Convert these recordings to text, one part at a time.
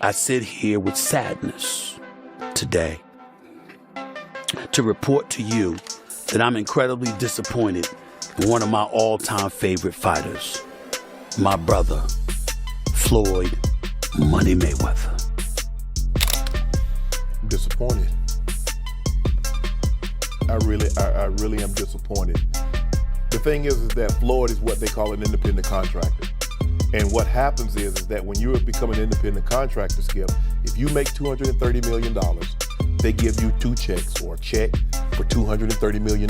I sit here with sadness today to report to you that I'm incredibly disappointed in one of my all-time favorite fighters, my brother, Floyd Money Mayweather. I'm disappointed. I really am disappointed. The thing is that Floyd is what they call an independent contractor. And what happens is that when you become an independent contractor, Skip, if you make $230 million, they give you 2 checks or a check for $230 million.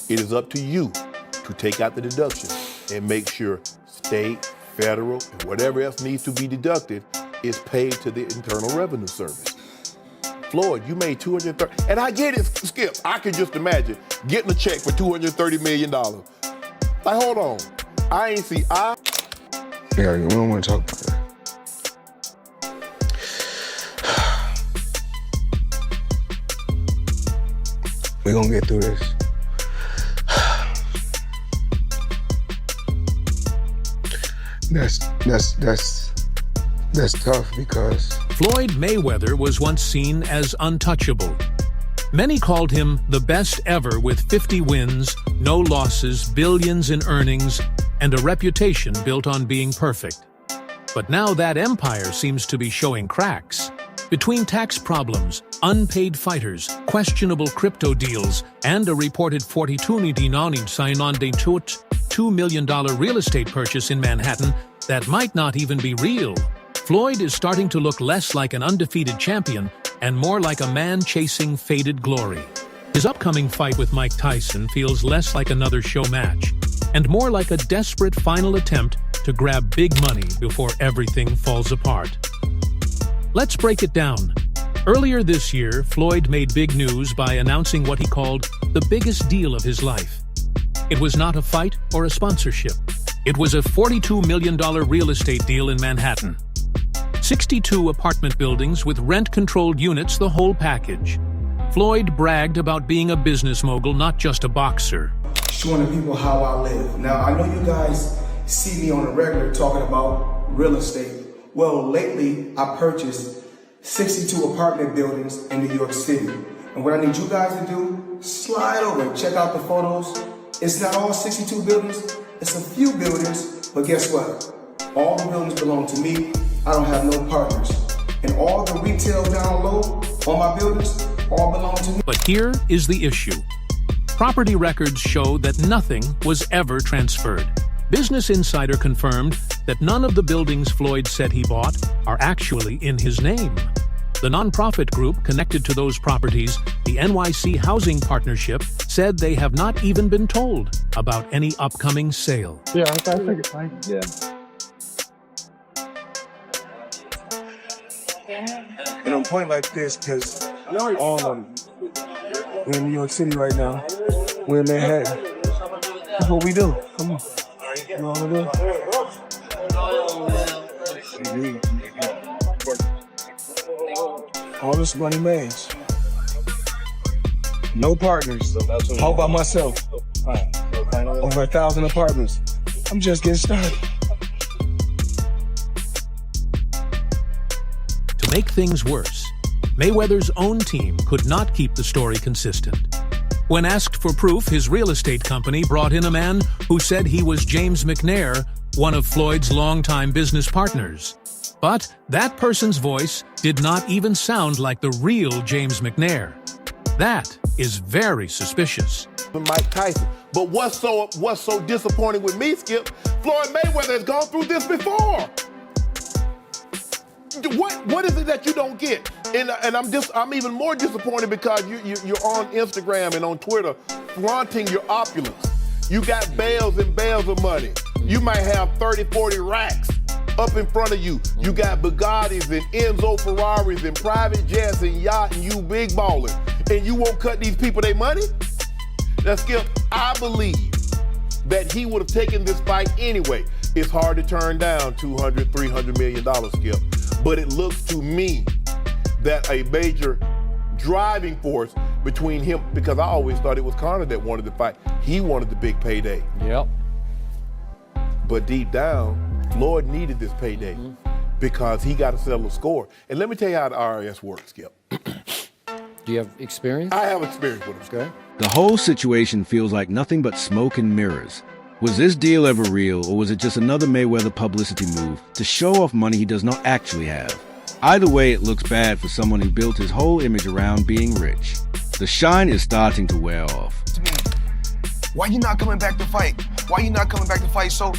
It is up to you to take out the deduction and make sure state, federal, and whatever else needs to be deducted is paid to the Internal Revenue Service. Floyd, you made $230, and I get it, Skip. I can just imagine getting a check for $230 million. Like, hold on. I ain't see, Yeah, we don't want to talk about that. We're gonna get through this. That's tough because Floyd Mayweather was once seen as untouchable. Many called him the best ever with 50 wins, no losses, billions in earnings, and a reputation built on being perfect. But now that empire seems to be showing cracks. Between tax problems, unpaid fighters, questionable crypto deals, and a reported $42 million real estate purchase in Manhattan that might not even be real, Floyd is starting to look less like an undefeated champion and more like a man chasing faded glory. His upcoming fight with Mike Tyson feels less like another show match and more like a desperate final attempt to grab big money before everything falls apart. Let's break it down. Earlier this year, Floyd made big news by announcing what he called the biggest deal of his life. It was not a fight or a sponsorship. It was a $42 million real estate deal in Manhattan. 62 apartment buildings with rent-controlled units, the whole package. Floyd bragged about being a business mogul, not just a boxer. Showing the people how I live. Now, I know you guys see me on a regular talking about real estate. Well, lately, I purchased 62 apartment buildings in New York City. And what I need you guys to do, slide over and check out the photos. It's not all 62 buildings, it's a few buildings, but guess what? All the buildings belong to me. I don't have no partners. And all the retail down low on my buildings all belong to me. But here is the issue. Property records show that nothing was ever transferred. Business Insider confirmed that none of the buildings Floyd said he bought are actually in his name. The nonprofit group connected to those properties, the NYC Housing Partnership, said they have not even been told about any upcoming sale. Yeah, I think it's fine. Yeah. And I'm pointing like this because all of them, we're in New York City right now. We're in Manhattan. That's what we do. Come on. You know what we do? All this money made. No partners. All by myself. Over 1,000 apartments. I'm just getting started. To make things worse, Mayweather's own team could not keep the story consistent. When asked for proof, his real estate company brought in a man who said he was James McNair, one of Floyd's longtime business partners. But that person's voice did not even sound like the real James McNair. That is very suspicious. Mike Tyson. But what's so disappointing with me, Skip? Floyd Mayweather has gone through this before. What is it that you don't get? And I'm even more disappointed because you're on Instagram and on Twitter flaunting your opulence. You got bales and bales of money. You might have 30, 40 racks up in front of you. You got Bugattis and Enzo Ferraris and private jets and yacht and you big baller. And you won't cut these people their money? Now, Skip, I believe that he would have taken this fight anyway. It's hard to turn down $200, $300 million, Skip. But it looks to me that a major driving force between him, because I always thought it was Conor that wanted the fight. He wanted the big payday. Yep. But deep down, Floyd needed this payday because he got to settle the score. And let me tell you how the IRS works, Skip. Do you have experience? I have experience with him. Okay. The whole situation feels like nothing but smoke and mirrors. Was this deal ever real, or was it just another Mayweather publicity move to show off money he does not actually have? Either way, it looks bad for someone who built his whole image around being rich. The shine is starting to wear off. Why you not coming back to fight? Why you not coming back to fight? So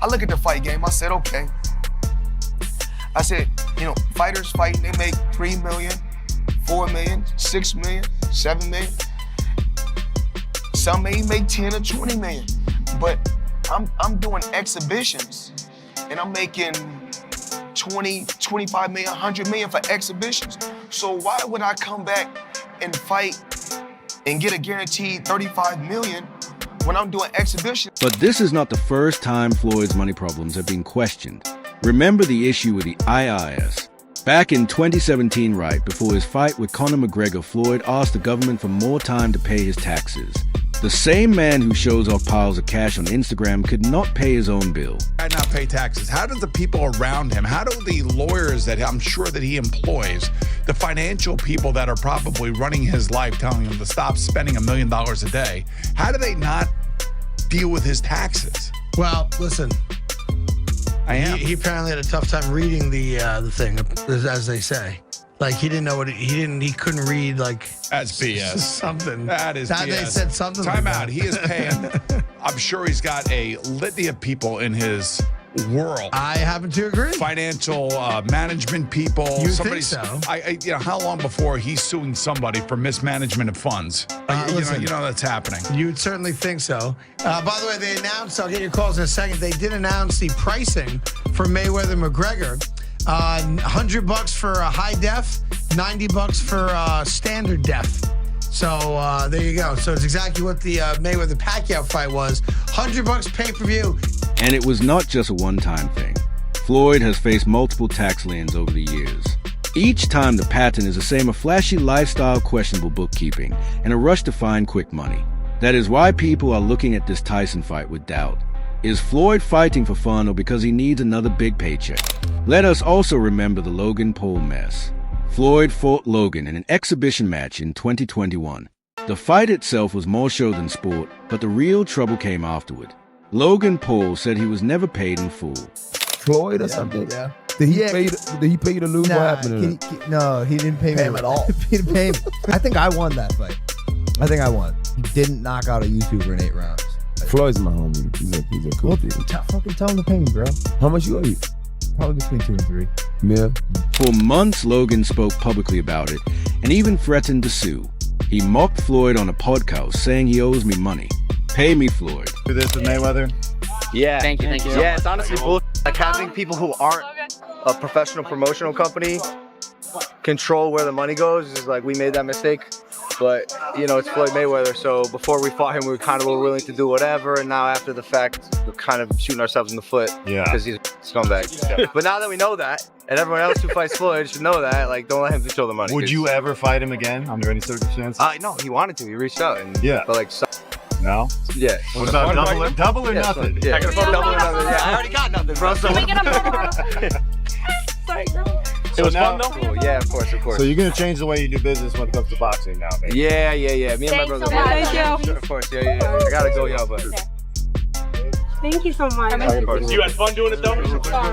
I look at the fight game. I said, okay. I said, you know, fighters fighting, they make $3 million, $4 million, $6 million, $7 million. Some may make 10 or 20 million. But I'm doing exhibitions and I'm making 20, 25 million, 100 million for exhibitions. So why would I come back and fight and get a guaranteed 35 million when I'm doing exhibitions? But this is not the first time Floyd's money problems have been questioned. Remember the issue with the IRS. Back in 2017, right before his fight with Conor McGregor, Floyd asked the government for more time to pay his taxes. The same man who shows off piles of cash on Instagram could not pay his own bill. Not pay taxes. How do the people around him, how do the lawyers that I'm sure that he employs, the financial people that are probably running his life telling him to stop spending $1 million a day, how do they not deal with his taxes? Well, listen, he apparently had a tough time reading the thing, as they say. Like he didn't know what he couldn't read, like that's BS. Something. That is BS. They said something. Time like out. that. He is paying. I'm sure he's got a litany of people in his world. I happen to agree. Financial management people. You think so? You know, how long before he's suing somebody for mismanagement of funds? You know that's happening. You'd certainly think so. By the way, they announced. I'll get your calls in a second. They did announce the pricing for Mayweather McGregor. $100 for a high def, $90 for standard def. So there you go. So it's exactly what the Mayweather Pacquiao fight was. $100 pay-per-view. And it was not just a one-time thing. Floyd has faced multiple tax liens over the years. Each time the pattern is the same: a flashy lifestyle, questionable bookkeeping, and a rush to find quick money. That is why people are looking at this Tyson fight with doubt. Is Floyd fighting for fun or because he needs another big paycheck? Let us also remember the Logan Paul mess. Floyd fought Logan in an exhibition match in 2021. The fight itself was more show than sport, but the real trouble came afterward. Logan Paul said he was never paid in full. Floyd or something? Yeah. Did he pay you to lose? What happened to him? No, he didn't pay me at all. He didn't pay me. I think I won that fight. I think I won. He didn't knock out a YouTuber in 8 rounds. Floyd's my homie. He's a cool dude. Fucking tell him to pay me, bro. How much you owe you? Probably between 2 and 3. Yeah. For months, Logan spoke publicly about it and even threatened to sue. He mocked Floyd on a podcast, saying he owes me money. Pay me, Floyd. Do this with Mayweather? Yeah. Thank you. Yeah, it's honestly bullshit. Like having people who aren't a professional promotional company control where the money goes is like, we made that mistake. But, you know, it's Floyd Mayweather, so before we fought him, we kind of were willing to do whatever, and now after the fact, we're kind of shooting ourselves in the foot because he's a scumbag. But now that we know that, and everyone else who fights Floyd should know that, like, don't let him control the money. Would you ever fight him again under any circumstance? No, he wanted to. He reached out. And, Yeah. But, like, No? Yeah. What about double or nothing? Yeah, I can afford double or nothing. Yeah, I already got nothing, bro. So. Can we get a Sorry, girl. It was fun, though? Cool. Yeah, of course. So you're going to change the way you do business when it comes to boxing now, man? Yeah. Me and my brother. Thank you. Of course, yeah. I gotta go, but. Thank you so much. You had fun doing it, though?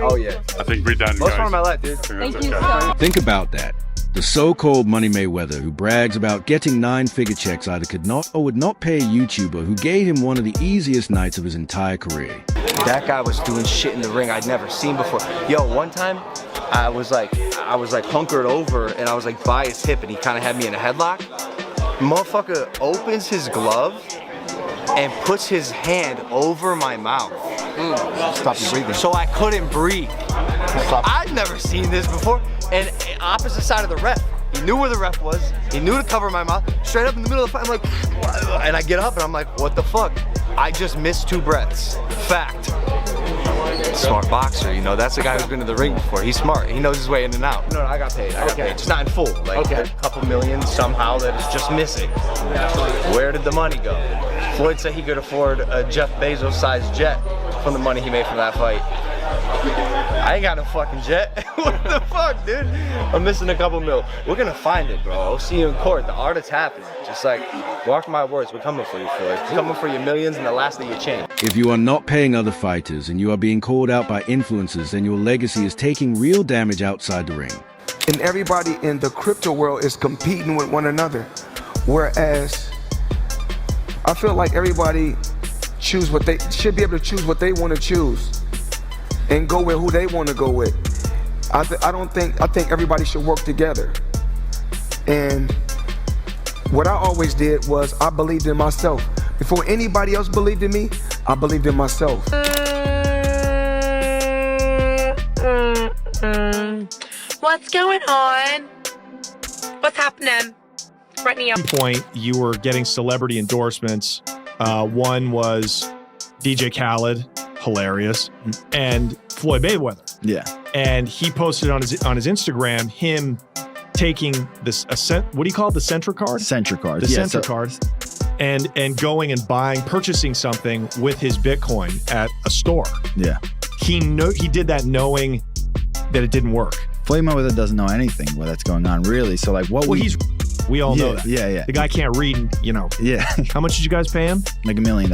Oh, yeah. I think we're done, Most guys. fun of my life, dude. Thank you so Think about that. The so-called Money Mayweather, who brags about getting 9-figure checks, either could not or would not pay a YouTuber who gave him one of the easiest nights of his entire career. That guy was doing shit in the ring I'd never seen before. Yo, one time I was like hunkered over and I was like by his hip and he kind of had me in a headlock. Motherfucker opens his glove and puts his hand over my mouth. Stop you breathing. So I couldn't breathe. I'd never seen this before. And opposite side of the ref. He knew where the ref was. He knew to cover my mouth. Straight up in the middle of the fight, I'm like, and I get up and I'm like, what the fuck? I just missed 2 breaths. Fact. Smart boxer, you know, that's the guy who's been to the ring before. He's smart. He knows his way in and out. No, I got paid. I got paid. Just not in full. Like a couple million somehow that is just missing. Where did the money go? Floyd said he could afford a Jeff Bezos-sized jet from the money he made from that fight. I ain't got no fucking jet. What the fuck, dude? I'm missing a couple mil. We're gonna find it, bro. I'll see you in court. The art is happening. Just like, mark my words, we're coming for you, Floyd. We're coming for your millions and the last of your chain. If you are not paying other fighters and you are being called out by influencers, then your legacy is taking real damage outside the ring. And everybody in the crypto world is competing with one another. Whereas I feel like everybody should be able to choose what they want to choose and go with who they want to go with. I think everybody should work together. And what I always did was I believed in myself. Before anybody else believed in me, I believed in myself. What's going on? What's happening? Right now. At one point, you were getting celebrity endorsements. One was DJ Khaled, hilarious, and Floyd Mayweather. Yeah. And he posted on his Instagram him taking this what do you call it? The Centra card? Centra card. The Centra cards. And going and purchasing something with his Bitcoin at a store. Yeah. He did that knowing that it didn't work. Floyd Mayweather doesn't know anything that's going on, really. So like, we all know that. Yeah. The guy can't read, Yeah. How much did you guys pay him? Like $1 million.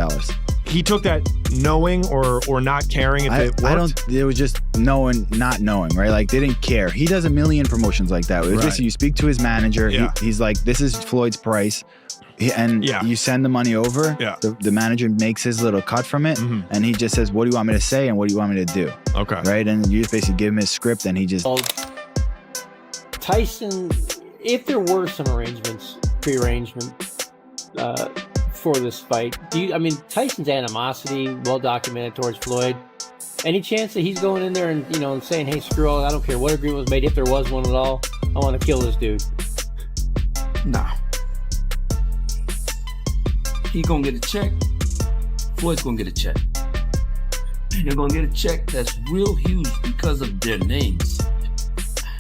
He took that knowing or not caring if it worked? It was just knowing, not knowing, right? Like, they didn't care. He does a million promotions like that. It was just, you speak to his manager. Yeah. He's like, this is Floyd's price. You send the money over. Yeah. The manager makes his little cut from it. Mm-hmm. And he just says, what do you want me to say? And what do you want me to do? Okay. Right? And you just basically give him his script and he just... Tyson, if there were some pre-arrangement for this fight, Tyson's animosity, well documented towards Floyd. Any chance that he's going in there and saying, hey, screw all, I don't care what agreement was made, if there was one at all, I want to kill this dude? Nah. He gonna get a check. Floyd's gonna get a check. And they're gonna get a check that's real huge because of their names.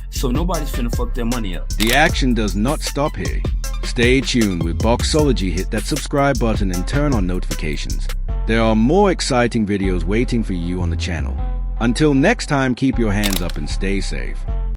So nobody's finna fuck their money up. The action does not stop here. Stay tuned with Boxology. Hit that subscribe button and turn on notifications. There are more exciting videos waiting for you on the channel. Until next time, keep your hands up and stay safe.